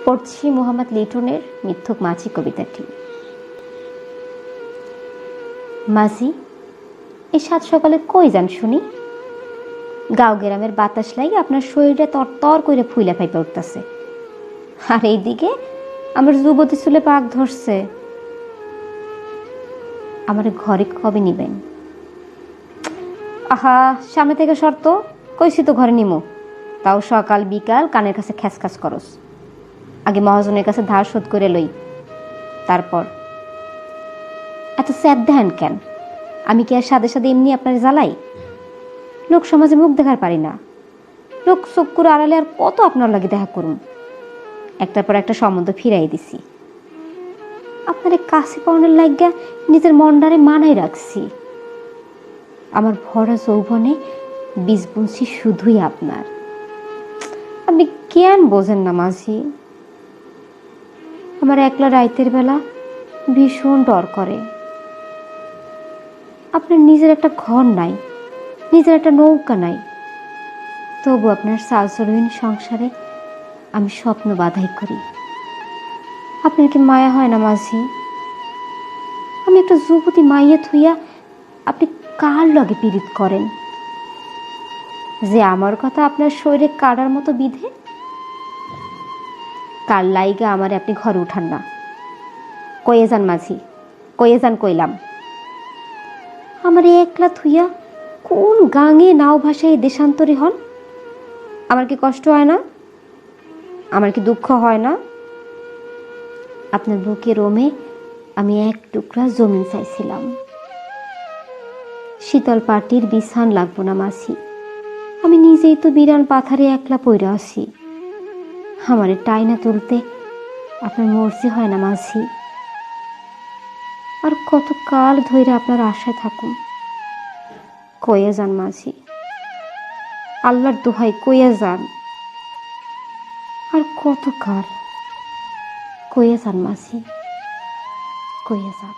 পড়ছি মোহাম্মদ লিটনের মিথ্যুক মাছি কবিতাটি। মাঝি, এই সাত সকালে কই যান শুনি? গাঁও গ্রামের বাতাস লাগে আপনার শরীরে তরতর করে ফুইলা ফাইপে উঠতেছে, আর এইদিকে আমার যুবতী চুলে পাক ধরছে। আমার ঘরে কবে নিবেন? আহা, সামনে থেকে শর্ত কইছি তো ঘরে নিমো, তাও সকাল বিকাল কানের কাছে খ্যাসখ্যাস করস। আগে মহাজনের কাছে ধার শোধ করে লই, তারপর। এত স্যাদ দেন কেন? আমি কি আর সাথে সাথে এমনি আপনার জ্বালাই? লোক সমাজে মুখ দেখার পারি না, লোক চোখ করে আড়ালে আর কত আপনার লাগে দেখা করুন। একটার পর একটা সম্বন্ধ ফিরাই দিছি, আপনার কাছে পাওয়ানোর লাগিয়া নিজের মনটারে মানাই রাখছি। আমার ভরা যৌবনে বীজ বুনছি শুধুই আপনার। আপনি কেন বোঝেন না মাঝি? আমার একলা রাইতের বেলা ভীষণ ডর করে। আপনার নিজের একটা ঘর নাই, নিজের একটা নৌকা নাই, তবু আপনার সালসলহীন সংসারে আমি স্বপ্ন বাধাই করি। আপনার কি মায়া হয় না মাঝি? আমি একটা যুবতী মাইয়া থুইয়া আপনি কার লগে পীড়িত করেন যে আমার কথা আপনার শরীরে কাটার মতো বিধে? কার লাইগা আমার আপনি ঘরে উঠান না? কয়ে যান মাঝি, কয়ে যান কইলাম। আমার একলা থুইয়া কোন গাঙে নাও ভাষায় দেশান্তরী হন? আমার কি কষ্ট হয় না? আমার কি দুঃখ হয় না? আপনার বুকে রোমে আমি এক টুকরা জমিন চাইছিলাম। শীতল পাটির বিছান লাগবো না মাসি, আমি নিজেই তো বিরান পাথারে একলা পইরা আছি। আমারে টাইনা তুলতে আপনার মর্জি হয় না মাঝি? আর কত কাল ধরে আপনার আশায় থাকুন? কয়ে যান মাঝি, আল্লাহর দোহাই কয়ে যান। আর কত কাল? কয়ে যান মাঝি, কয়ে যান।